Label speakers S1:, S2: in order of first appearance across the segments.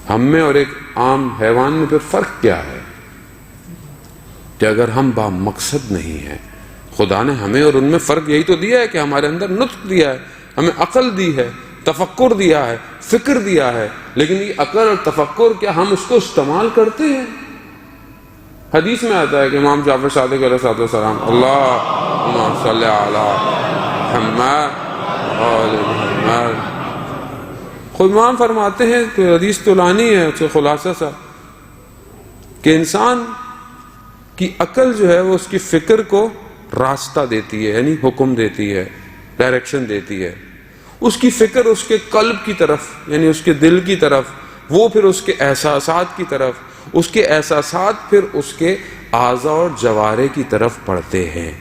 S1: ہم میں اور ایک عام حیوان میں پھر فرق کیا ہے کہ اگر ہم با مقصد نہیں ہیں، خدا نے ہمیں اور ان میں فرق یہی تو دیا ہے کہ ہمارے اندر نطق دیا ہے، ہمیں عقل دی ہے، تفکر دیا ہے، فکر دیا ہے، لیکن یہ عقل اور تفکر کیا ہم اس کو استعمال کرتے ہیں؟ حدیث میں آتا ہے کہ امام جعفر صادق علیہ السلام اللہم صلی علی محمد آل محمد، خود امام فرماتے ہیں کہ حدیث تو لانی ہے اس سے خلاصہ سا کہ انسان کی عقل جو ہے وہ اس کی فکر کو راستہ دیتی ہے، یعنی حکم دیتی ہے، ڈائریکشن دیتی ہے. اس کی فکر اس کے قلب کی طرف یعنی اس کے دل کی طرف، وہ پھر اس کے احساسات کی طرف، اس کے احساسات پھر اس کے اعضاء اور جوارح کی طرف پڑھتے ہیں.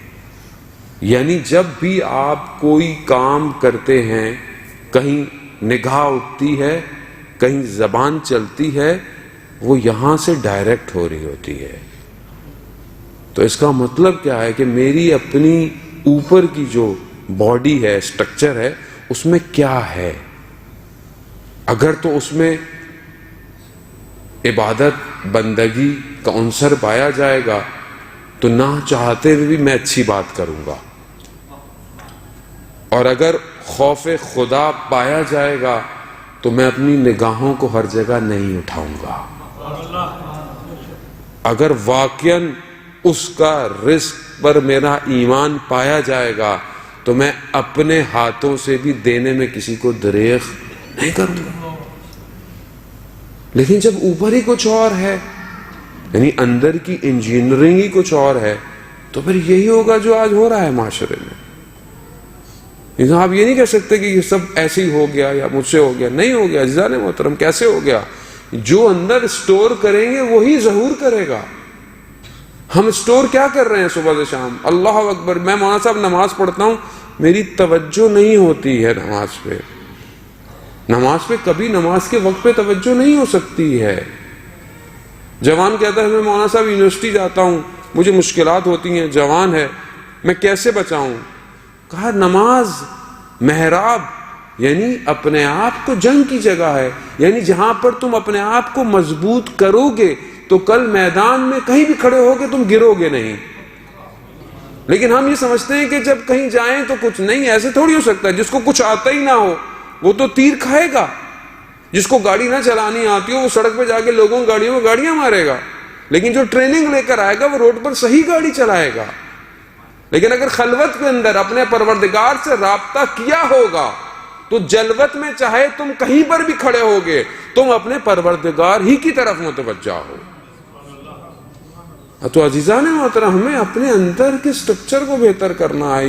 S1: یعنی جب بھی آپ کوئی کام کرتے ہیں، کہیں نگاہ اٹھتی ہے، کہیں زبان چلتی ہے، وہ یہاں سے ڈائریکٹ ہو رہی ہوتی ہے. تو اس کا مطلب کیا ہے کہ میری اپنی اوپر کی جو باڈی ہے، سٹرکچر ہے، اس میں کیا ہے؟ اگر تو اس میں عبادت بندگی کا عنصر پایا جائے گا تو نہ چاہتے ہوئے بھی میں اچھی بات کروں گا، اور اگر خوف خدا پایا جائے گا تو میں اپنی نگاہوں کو ہر جگہ نہیں اٹھاؤں گا. اگر واقعاً اس کا رزق پر میرا ایمان پایا جائے گا تو میں اپنے ہاتھوں سے بھی دینے میں کسی کو دریغ نہیں کروں گا. لیکن جب اوپر ہی کچھ اور ہے، یعنی اندر کی انجینئرنگ ہی کچھ اور ہے، تو پھر یہی ہوگا جو آج ہو رہا ہے معاشرے میں. آپ یہ نہیں کہہ سکتے کہ یہ سب ایسے ہی ہو گیا یا مجھ سے ہو گیا. نہیں ہو گیا عزیزان محترم. کیسے ہو گیا؟ جو اندر سٹور کریں گے وہی ظہور کرے گا. ہم سٹور کیا کر رہے ہیں صبح سے شام؟ اللہ اکبر. میں مولانا صاحب نماز پڑھتا ہوں، میری توجہ نہیں ہوتی ہے نماز پہ. نماز پہ کبھی نماز کے وقت پہ توجہ نہیں ہو سکتی ہے. جوان کہتا ہے میں مولانا صاحب یونیورسٹی جاتا ہوں، مجھے مشکلات ہوتی ہیں، جوان ہے، میں کیسے بچاؤں؟ کہا نماز محراب یعنی اپنے آپ کو جنگ کی جگہ ہے. یعنی جہاں پر تم اپنے آپ کو مضبوط کرو گے تو کل میدان میں کہیں بھی کھڑے ہو گے تم گرو گے نہیں. لیکن ہم یہ سمجھتے ہیں کہ جب کہیں جائیں تو کچھ نہیں. ایسے تھوڑی ہو سکتا ہے. جس کو کچھ آتا ہی نہ ہو وہ تو تیر کھائے گا. جس کو گاڑی نہ چلانی آتی ہو وہ سڑک پہ جا کے لوگوں کو گاڑیوں میں گاڑیاں مارے گا. لیکن جو ٹریننگ لے کر آئے گا وہ روڈ پر صحیح گاڑی چلائے گا. لیکن اگر خلوت کے اندر اپنے پروردگار سے رابطہ کیا ہوگا تو جلوت میں چاہے تم کہیں پر بھی کھڑے ہوگے تم اپنے پروردگار ہی کی طرف متوجہ ہو. تو عزیزان محترم ہمیں اپنے اندر کے سٹرکچر کو بہتر کرنا ہے.